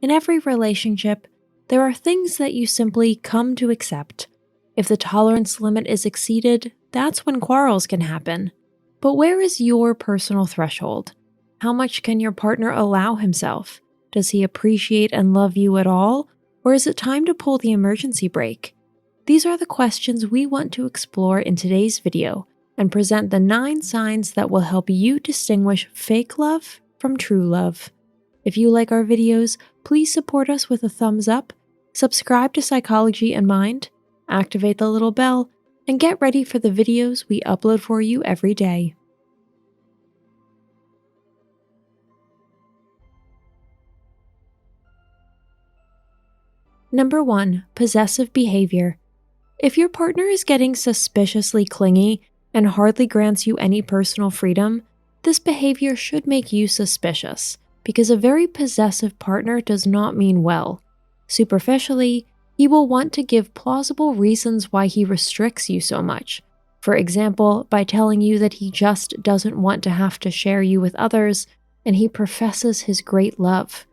In every relationship, there are things that you simply come to accept. If the tolerance limit is exceeded, that's when quarrels can happen. But where is your personal threshold? How much can your partner allow himself? Does he appreciate and love you at all? Or is it time to pull the emergency brake? These are the questions we want to explore in today's video and present the 9 signs that will help you distinguish fake love from true love. If you like our videos, please support us with a thumbs up, subscribe to Psychology and Mind, activate the little bell, and get ready for the videos we upload for you every day. Number 1. Possessive behavior. If your partner is getting suspiciously clingy and hardly grants you any personal freedom, this behavior should make you suspicious, because a very possessive partner does not mean well. Superficially, he will want to give plausible reasons why he restricts you so much. For example, by telling you that he just doesn't want to have to share you with others, and he professes his great love.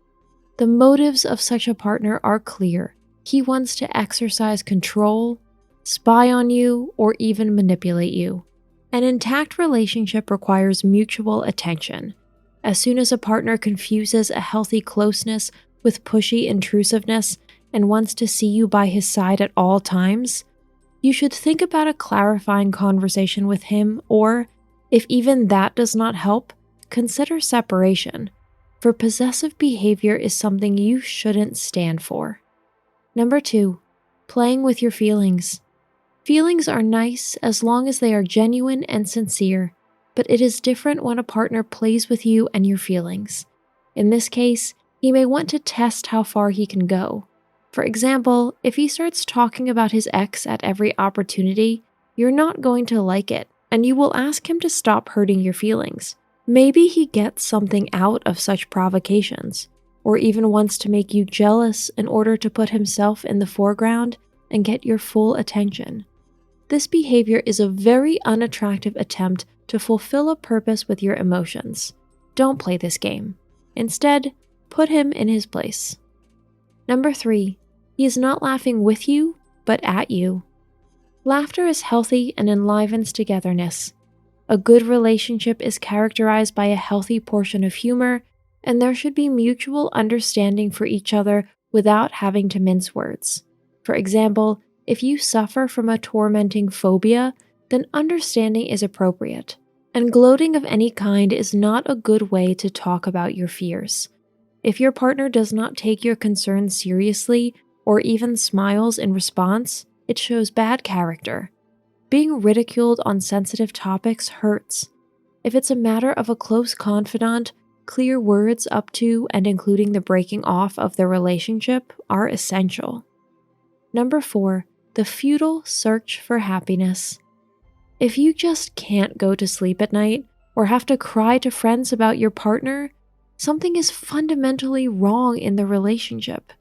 The motives of such a partner are clear. He wants to exercise control, spy on you, or even manipulate you. An intact relationship requires mutual attention. As soon as a partner confuses a healthy closeness with pushy intrusiveness and wants to see you by his side at all times, you should think about a clarifying conversation with him, or, if even that does not help, consider separation, for possessive behavior is something you shouldn't stand for. Number 2. Playing with your feelings. Feelings are nice as long as they are genuine and sincere, but it is different when a partner plays with you and your feelings. In this case, he may want to test how far he can go. For example, if he starts talking about his ex at every opportunity, you're not going to like it, and you will ask him to stop hurting your feelings. Maybe he gets something out of such provocations, or even wants to make you jealous in order to put himself in the foreground and get your full attention. This behavior is a very unattractive attempt to fulfill a purpose with your emotions. Don't play this game. Instead, put him in his place. Number 3. He is not laughing with you, but at you. Laughter is healthy and enlivens togetherness. A good relationship is characterized by a healthy portion of humor, and there should be mutual understanding for each other without having to mince words. For example, if you suffer from a tormenting phobia, then understanding is appropriate, and gloating of any kind is not a good way to talk about your fears. If your partner does not take your concerns seriously or even smiles in response, it shows bad character. Being ridiculed on sensitive topics hurts. If it's a matter of a close confidant, clear words up to and including the breaking off of the relationship are essential. Number 4. The futile search for happiness. If you just can't go to sleep at night or have to cry to friends about your partner, something is fundamentally wrong in the relationship.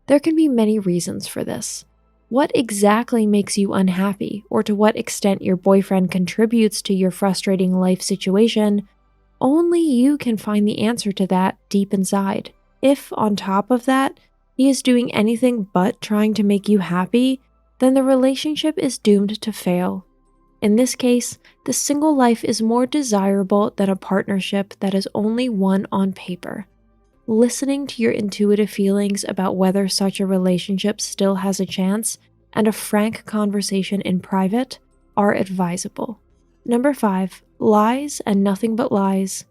There can be many reasons for this. What exactly makes you unhappy, or to what extent your boyfriend contributes to your frustrating life situation? Only you can find the answer to that deep inside. If, on top of that, he is doing anything but trying to make you happy, then the relationship is doomed to fail. In this case, the single life is more desirable than a partnership that is only one on paper. Listening to your intuitive feelings about whether such a relationship still has a chance and a frank conversation in private are advisable. Number 5. Lies and nothing but lies.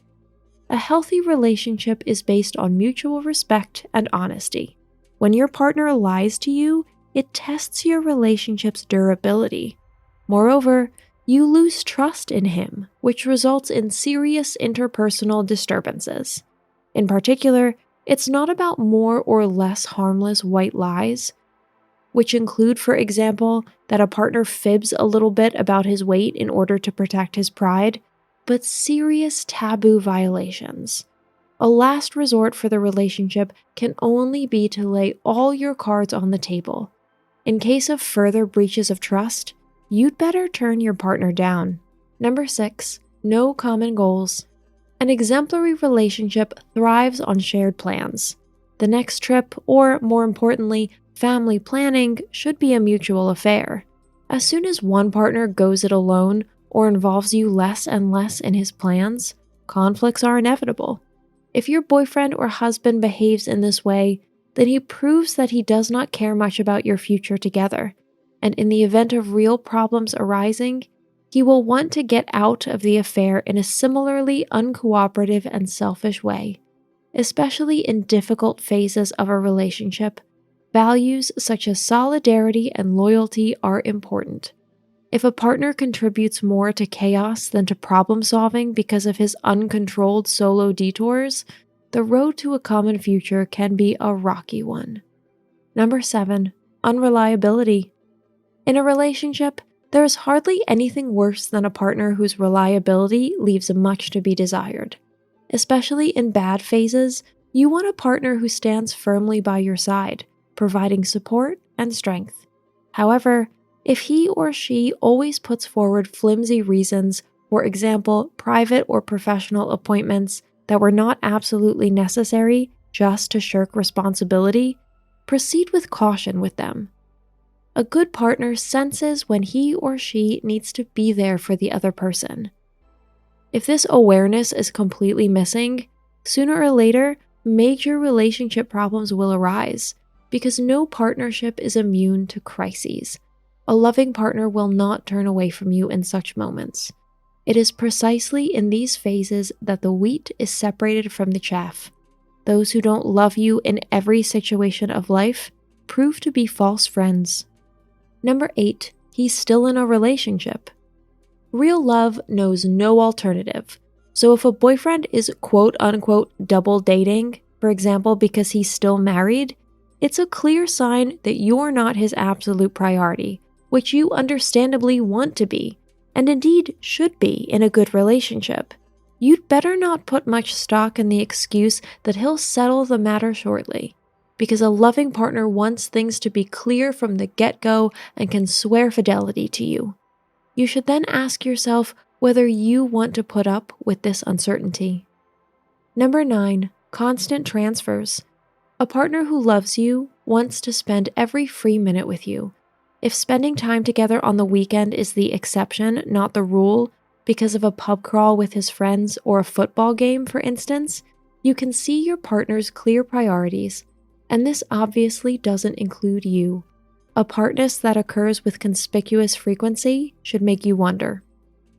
A healthy relationship is based on mutual respect and honesty. When your partner lies to you, it tests your relationship's durability. Moreover, you lose trust in him, which results in serious interpersonal disturbances. In particular, it's not about more or less harmless white lies, which include, for example, that a partner fibs a little bit about his weight in order to protect his pride, but serious taboo violations. A last resort for the relationship can only be to lay all your cards on the table. In case of further breaches of trust, you'd better turn your partner down. Number 6. No common goals. An exemplary relationship thrives on shared plans. The next trip, or more importantly, family planning, should be a mutual affair. As soon as one partner goes it alone or involves you less and less in his plans, conflicts are inevitable. If your boyfriend or husband behaves in this way, then he proves that he does not care much about your future together, and in the event of real problems arising, he will want to get out of the affair in a similarly uncooperative and selfish way. Especially in difficult phases of a relationship, values such as solidarity and loyalty are important. If a partner contributes more to chaos than to problem solving because of his uncontrolled solo detours, the road to a common future can be a rocky one. Number 7. Unreliability. In a relationship, there is hardly anything worse than a partner whose reliability leaves much to be desired. Especially in bad phases, you want a partner who stands firmly by your side, providing support and strength. However, if he or she always puts forward flimsy reasons, for example, private or professional appointments that were not absolutely necessary just to shirk responsibility, proceed with caution with them. A good partner senses when he or she needs to be there for the other person. If this awareness is completely missing, sooner or later, major relationship problems will arise, because no partnership is immune to crises. A loving partner will not turn away from you in such moments. It is precisely in these phases that the wheat is separated from the chaff. Those who don't love you in every situation of life prove to be false friends. Number 8, he's still in a relationship. Real love knows no alternative. So if a boyfriend is quote-unquote double dating, for example because he's still married, it's a clear sign that you're not his absolute priority, which you understandably want to be, and indeed should be in a good relationship. You'd better not put much stock in the excuse that he'll settle the matter shortly, because a loving partner wants things to be clear from the get-go and can swear fidelity to you. You should then ask yourself whether you want to put up with this uncertainty. Number 9, constant transfers. A partner who loves you wants to spend every free minute with you. If spending time together on the weekend is the exception, not the rule, because of a pub crawl with his friends or a football game, for instance, you can see your partner's clear priorities, and this obviously doesn't include you. A partness that occurs with conspicuous frequency should make you wonder.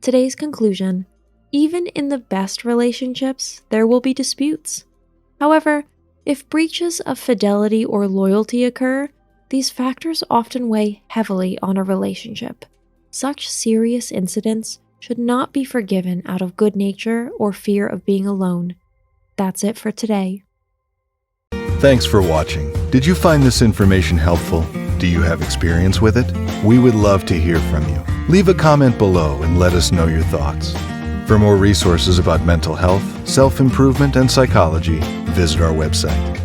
Today's conclusion: even in the best relationships, there will be disputes. However, if breaches of fidelity or loyalty occur, these factors often weigh heavily on a relationship. Such serious incidents should not be forgiven out of good nature or fear of being alone. That's it for today. Thanks for watching. Did you find this information helpful? Do you have experience with it? We would love to hear from you. Leave a comment below and let us know your thoughts. For more resources about mental health, self-improvement, and psychology, visit our website.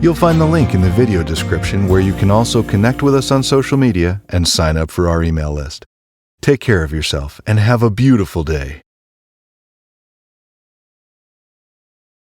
You'll find the link in the video description where you can also connect with us on social media and sign up for our email list. Take care of yourself and have a beautiful day.